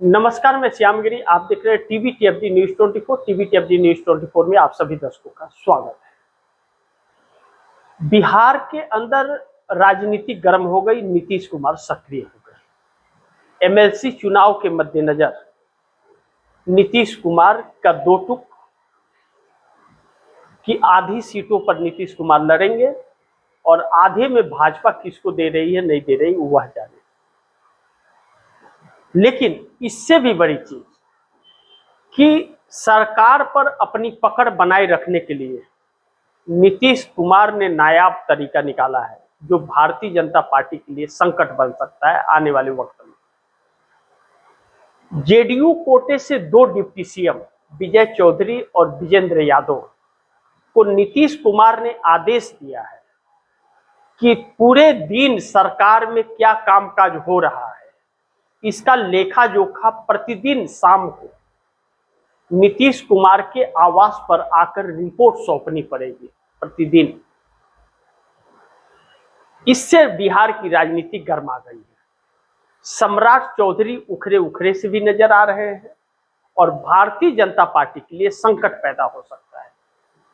नमस्कार, मैं श्यामगिरी। आप देख रहे हैं टीवी टीएफडी न्यूज 24। टीवी टीएफडी न्यूज 24 में आप सभी दर्शकों का स्वागत है। बिहार के अंदर राजनीति गर्म हो गई, नीतीश कुमार सक्रिय हो गए। एमएलसी चुनाव के मद्देनजर नीतीश कुमार का दो टुक की आधी सीटों पर नीतीश कुमार लड़ेंगे और आधे में भाजपा किसको दे रही है, नहीं दे रही, वह जाने। लेकिन इससे भी बड़ी चीज कि सरकार पर अपनी पकड़ बनाए रखने के लिए नीतीश कुमार ने नायाब तरीका निकाला है, जो भारतीय जनता पार्टी के लिए संकट बन सकता है आने वाले वक्त में। जेडीयू कोटे से दो डिप्टी सीएम विजय चौधरी और विजेंद्र यादव को नीतीश कुमार ने आदेश दिया है कि पूरे दिन सरकार में क्या कामकाज हो रहा है, इसका लेखा जोखा प्रतिदिन शाम को नीतीश कुमार के आवास पर आकर रिपोर्ट सौंपनी पड़ेगी प्रतिदिन। इससे बिहार की राजनीति गर्मा गई है। सम्राट चौधरी उखरे उखरे से भी नजर आ रहे हैं और भारतीय जनता पार्टी के लिए संकट पैदा हो सकता है,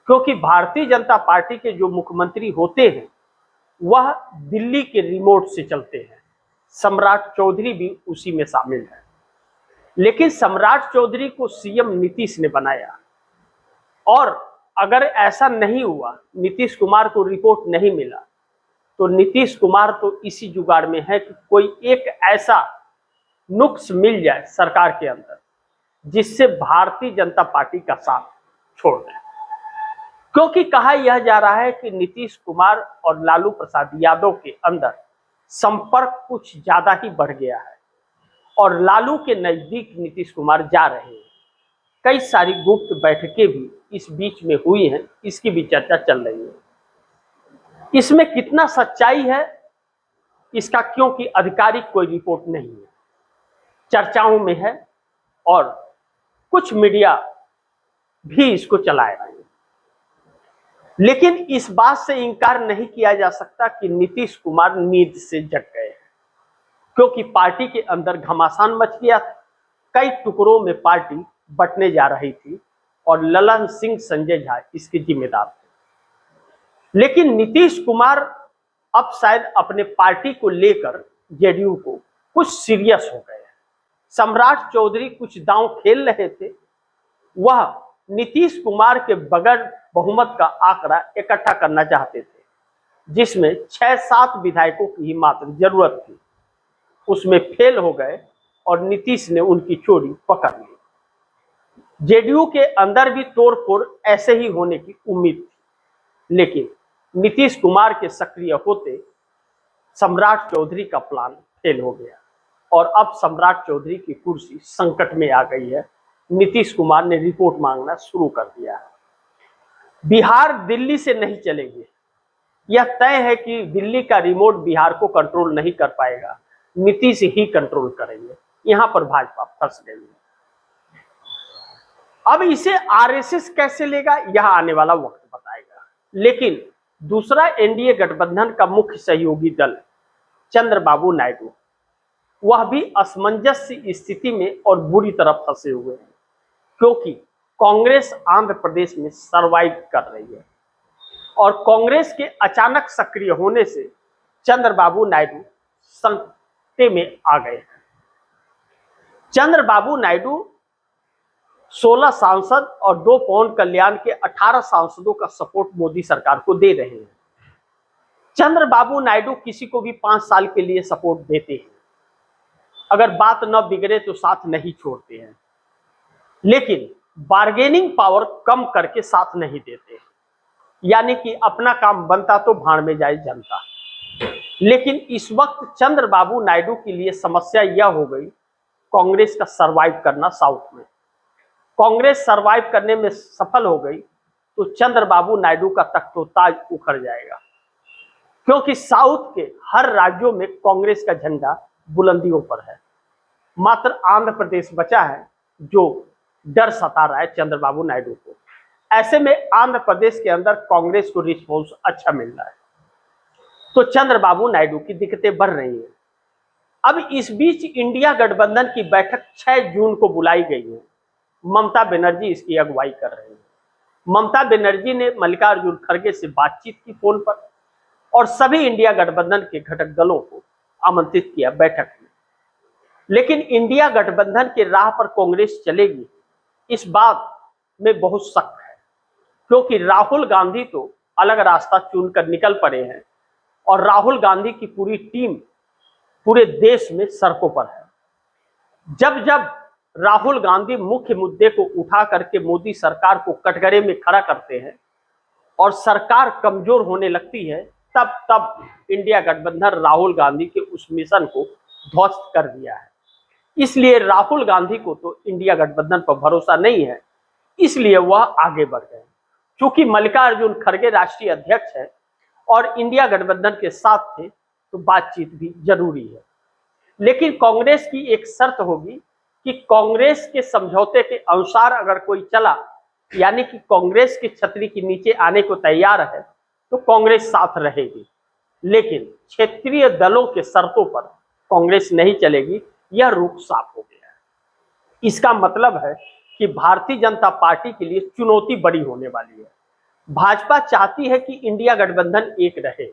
क्योंकि भारतीय जनता पार्टी के जो मुख्यमंत्री होते हैं वह दिल्ली के रिमोट से चलते हैं। सम्राट चौधरी भी उसी में शामिल है। लेकिन सम्राट चौधरी को सीएम नीतीश ने बनाया, और अगर ऐसा नहीं हुआ, नीतीश कुमार को रिपोर्ट नहीं मिला, तो नीतीश कुमार तो इसी जुगाड़ में है कि कोई एक ऐसा नुक्स मिल जाए सरकार के अंदर जिससे भारतीय जनता पार्टी का साथ छोड़ दें। क्योंकि कहा यह जा रहा है कि नीतीश कुमार और लालू प्रसाद यादव के अंदर संपर्क कुछ ज्यादा ही बढ़ गया है और लालू के नजदीक नीतीश कुमार जा रहे हैं। कई सारी गुप्त बैठकें भी इस बीच में हुई हैं, इसकी भी चर्चा चल रही है। इसमें कितना सच्चाई है इसका, क्योंकि आधिकारिक कोई रिपोर्ट नहीं है, चर्चाओं में है और कुछ मीडिया भी इसको चलाए रहे हैं। लेकिन इस बात से इनकार नहीं किया जा सकता कि नीतीश कुमार नींद से जग गए हैं, क्योंकि पार्टी के अंदर घमासान मच गया था। कई टुकड़ों में पार्टी बंटने जा रही थी और ललन सिंह संजय झा इसके जिम्मेदार थे। लेकिन नीतीश कुमार अब शायद अपने पार्टी को लेकर जेडीयू को कुछ सीरियस हो गए हैं। सम्राट चौधरी कुछ दांव खेल रहे थे, वह नीतीश कुमार के बगैर बहुमत का आंकड़ा इकट्ठा करना चाहते थे, जिसमें 6-7 विधायकों की ही मात्र जरूरत थी। उसमें फेल हो गए और नीतीश ने उनकी चोरी पकड़ ली। जेडीयू के अंदर भी तोड़फोड़ ऐसे ही होने की उम्मीद थी, लेकिन नीतीश कुमार के सक्रिय होते सम्राट चौधरी का प्लान फेल हो गया और अब सम्राट चौधरी की कुर्सी संकट में आ गई है। नीतीश कुमार ने रिपोर्ट मांगना शुरू कर दिया है। बिहार दिल्ली से नहीं चलेंगे, यह तय है कि दिल्ली का रिमोट बिहार को कंट्रोल नहीं कर पाएगा, नीतीश ही कंट्रोल करेंगे। यहां पर भाजपा फंस गई है। अब इसे आरएसएस कैसे लेगा, यह आने वाला वक्त बताएगा। लेकिन दूसरा एनडीए गठबंधन का मुख्य सहयोगी दल चंद्रबाबू नायडू, वह भी असमंजस्य स्थिति में और बुरी तरह फंसे हुए हैं, क्योंकि कांग्रेस आंध्र प्रदेश में सरवाइव कर रही है और कांग्रेस के अचानक सक्रिय होने से चंद्रबाबू नायडू संकट में आ गए। चंद्रबाबू नायडू 16 सांसद और 2 पवन कल्याण के 18 सांसदों का सपोर्ट मोदी सरकार को दे रहे हैं। चंद्रबाबू नायडू किसी को भी 5 साल के लिए सपोर्ट देते हैं, अगर बात न बिगड़े तो साथ नहीं छोड़ते हैं, लेकिन बार्गेनिंग पावर कम करके साथ नहीं देते, यानी कि अपना काम बनता तो भाड़ में जाए जनता। लेकिन इस वक्त चंद्रबाबू नायडू के लिए समस्या यह हो गई, कांग्रेस का सरवाइव करना। साउथ में कांग्रेस सरवाइव करने में सफल हो गई तो चंद्रबाबू नायडू का तख्तोताज उखड़ जाएगा, क्योंकि साउथ के हर राज्यों में कांग्रेस का झंडा बुलंदियों पर है। मात्र आंध्र प्रदेश बचा है जो डर सता रहा है चंद्रबाबू नायडू को। ऐसे में आंध्र प्रदेश के अंदर कांग्रेस को रिस्पॉन्स अच्छा मिल रहा है, तो चंद्रबाबू नायडू की दिक्कतें बढ़ रही हैं। अब इस बीच इंडिया गठबंधन की बैठक 6 जून को बुलाई गई है। ममता बनर्जी इसकी अगुवाई कर रही है। ममता बनर्जी ने मल्लिकार्जुन खड़गे से बातचीत की फोन पर और सभी इंडिया गठबंधन के घटक दलों को आमंत्रित किया बैठक में। लेकिन इंडिया गठबंधन के राह पर कांग्रेस चलेगी, इस बात में बहुत शक है, क्योंकि राहुल गांधी तो अलग रास्ता चुनकर निकल पड़े हैं और राहुल गांधी की पूरी टीम पूरे देश में सड़कों पर है। जब जब राहुल गांधी मुख्य मुद्दे को उठा करके मोदी सरकार को कटघरे में खड़ा करते हैं और सरकार कमजोर होने लगती है, तब तब इंडिया गठबंधन राहुल गांधी के उस मिशन को ध्वस्त कर दिया है। इसलिए राहुल गांधी को तो इंडिया गठबंधन पर भरोसा नहीं है, इसलिए वह आगे बढ़ गए। क्योंकि मल्लिकार्जुन खड़गे राष्ट्रीय अध्यक्ष है और इंडिया गठबंधन के साथ थे, तो बातचीत भी जरूरी है। लेकिन कांग्रेस की एक शर्त होगी कि कांग्रेस के समझौते के अनुसार अगर कोई चला, यानी कि कांग्रेस की छतरी के नीचे आने को तैयार है, तो कांग्रेस साथ रहेगी। लेकिन क्षेत्रीय दलों के शर्तों पर कांग्रेस नहीं चलेगी, यह रुख साफ हो गया है। इसका मतलब है कि भारतीय जनता पार्टी के लिए चुनौती बड़ी होने वाली है। भाजपा चाहती है कि इंडिया गठबंधन एक रहे,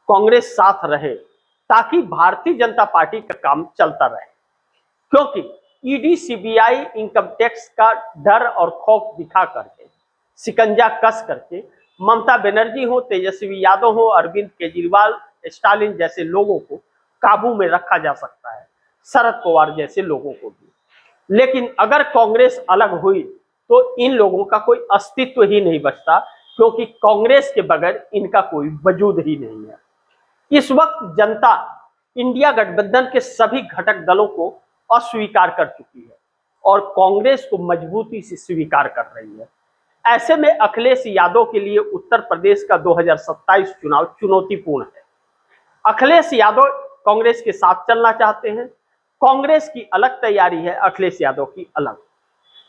कांग्रेस साथ रहे, ताकि भारतीय जनता पार्टी का काम चलता रहे। क्योंकि ईडी, सीबीआई, इनकम टैक्स का डर और खौफ दिखा करके, शिकंजा कस करके ममता बनर्जी हो, तेजस्वी यादव हो, अरविंद केजरीवाल, स्टालिन जैसे लोगों को काबू में रखा जा सकता है, शरद पवार जैसे लोगों को भी। लेकिन अगर कांग्रेस अलग हुई तो इन लोगों का कोई अस्तित्व ही नहीं बचता, क्योंकि कांग्रेस के बगैर इनका कोई वजूद ही नहीं है। इस वक्त जनता इंडिया गठबंधन के सभी घटक दलों को अस्वीकार कर चुकी है और कांग्रेस को मजबूती से स्वीकार कर रही है। ऐसे में अखिलेश यादव के लिए उत्तर प्रदेश का 2027 चुनाव चुनौतीपूर्ण है। अखिलेश यादव कांग्रेस के साथ चलना चाहते हैं, कांग्रेस की अलग तैयारी है, अखिलेश यादव की अलग।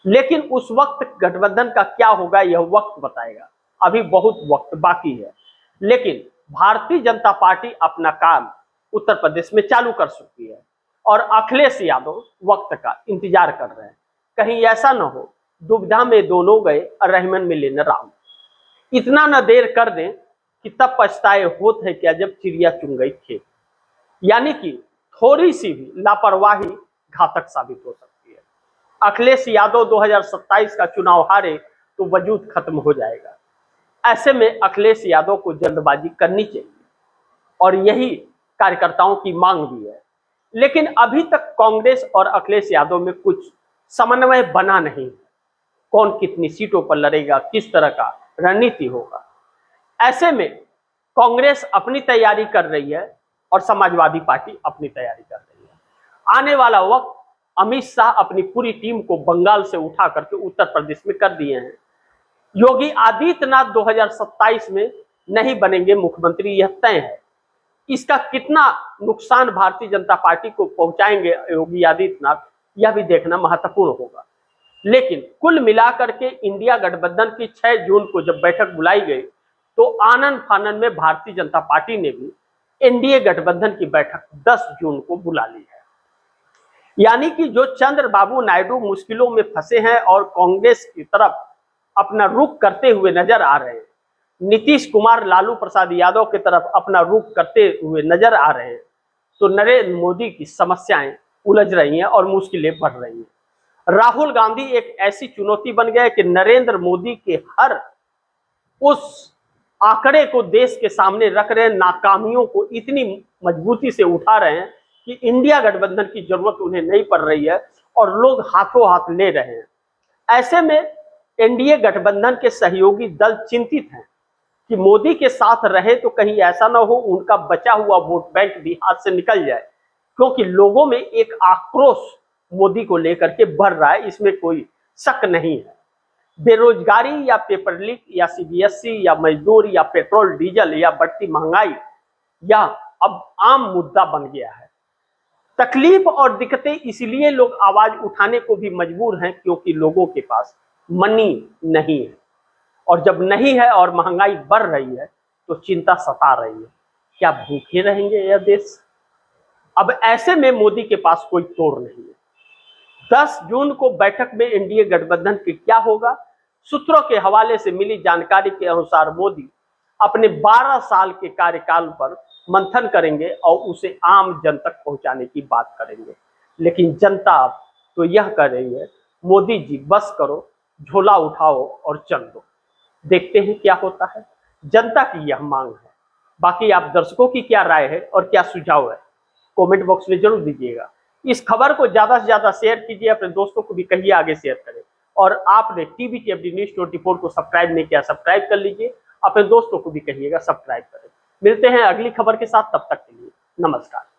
लेकिन उस वक्त गठबंधन का क्या होगा यह वक्त बताएगा, अभी बहुत वक्त बाकी है। लेकिन भारतीय जनता पार्टी अपना काम उत्तर प्रदेश में चालू कर चुकी है और अखिलेश यादव वक्त का इंतजार कर रहे हैं। कहीं ऐसा न हो दुविधा में दोनों गए और रहमन में लेने राम। इतना न देर कर दें कि तब पछताए होत है क्या जब चिड़िया चुन गई खेत। यानी कि थोड़ी सी भी लापरवाही घातक साबित हो सकती है। अखिलेश यादव 2027 का चुनाव हारे तो वजूद खत्म हो जाएगा। ऐसे में अखिलेश यादव को जल्दबाजी करनी चाहिए और यही कार्यकर्ताओं की मांग भी है। लेकिन अभी तक कांग्रेस और अखिलेश यादव में कुछ समन्वय बना नहीं है। कौन कितनी सीटों पर लड़ेगा, किस तरह का रणनीति होगा। ऐसे में कांग्रेस अपनी तैयारी कर रही है और समाजवादी पार्टी अपनी तैयारी कर रही है। आने वाला वक्त अमित शाह अपनी पूरी टीम को बंगाल से उठा करके उत्तर प्रदेश में कर दिए हैं। योगी आदित्यनाथ 2027 में नहीं बनेंगे मुख्यमंत्री, यह तय है। इसका कितना नुकसान भारतीय जनता पार्टी को पहुंचाएंगे योगी आदित्यनाथ, यह भी देखना महत्वपूर्ण होगा। लेकिन कुल मिलाकर के इंडिया गठबंधन की 6 जून को जब बैठक बुलाई गई, तो आनन फानन में भारतीय जनता पार्टी ने भी एनडीए गठबंधन की बैठक 10 जून को बुला ली है। यानी कि जो चंद्रबाबू नायडू मुश्किलों में फंसे हैं और कांग्रेस की तरफ अपना रुख करते हुए नजर आ रहे हैं, नीतीश कुमार, लालू प्रसाद यादव की तरफ अपना रुख करते हुए नजर आ रहे हैं, तो नरेंद्र मोदी की समस्याएं उलझ रही हैं और मुश्किलें बढ़ रही हैं। राहुल गांधी एक ऐसी चुनौती बन गए कि नरेंद्र मोदी के हर उस आंकड़े को देश के सामने रख रहे हैं, नाकामियों को इतनी मजबूती से उठा रहे हैं कि इंडिया गठबंधन की जरूरत उन्हें नहीं पड़ रही है और लोग हाथों हाथ ले रहे हैं। ऐसे में एनडीए गठबंधन के सहयोगी दल चिंतित हैं कि मोदी के साथ रहे तो कहीं ऐसा ना हो उनका बचा हुआ वोट बैंक भी हाथ से निकल जाए, क्योंकि लोगों में एक आक्रोश मोदी को लेकर के बढ़ रहा है, इसमें कोई शक नहीं है। बेरोजगारी या पेपर लीक या सीबीएसई या मजदूर या पेट्रोल डीजल या बढ़ती महंगाई या अब आम मुद्दा बन गया है। तकलीफ और दिक्कतें इसलिए लोग आवाज उठाने को भी मजबूर हैं क्योंकि लोगों के पास मनी नहीं है, और जब नहीं है और महंगाई बढ़ रही है तो चिंता सता रही है, क्या भूखे रहेंगे यह देश। अब ऐसे में मोदी के पास कोई तोड़ नहीं है। 10 जून को बैठक में एनडीए गठबंधन की क्या होगा? सूत्रों के हवाले से मिली जानकारी के अनुसार मोदी अपने 12 साल के कार्यकाल पर मंथन करेंगे और उसे आम जन तक पहुंचाने की बात करेंगे। लेकिन जनता अब तो यह कह रही है, मोदी जी बस करो, झोला उठाओ और चल दो। देखते हैं क्या होता है। जनता की यह मांग है। बाकी आप दर्शकों की क्या राय है और क्या सुझाव है, कमेंट बॉक्स में जरूर दीजिएगा। इस खबर को ज्यादा से ज्यादा शेयर कीजिए, अपने दोस्तों को भी कहिए आगे शेयर करें। और आपने टीवीटीएफडी न्यूज़ 24 को सब्सक्राइब नहीं किया, सब्सक्राइब कर लीजिए, अपने दोस्तों को भी कहिएगा सब्सक्राइब करें। मिलते हैं अगली खबर के साथ, तब तक के लिए नमस्कार।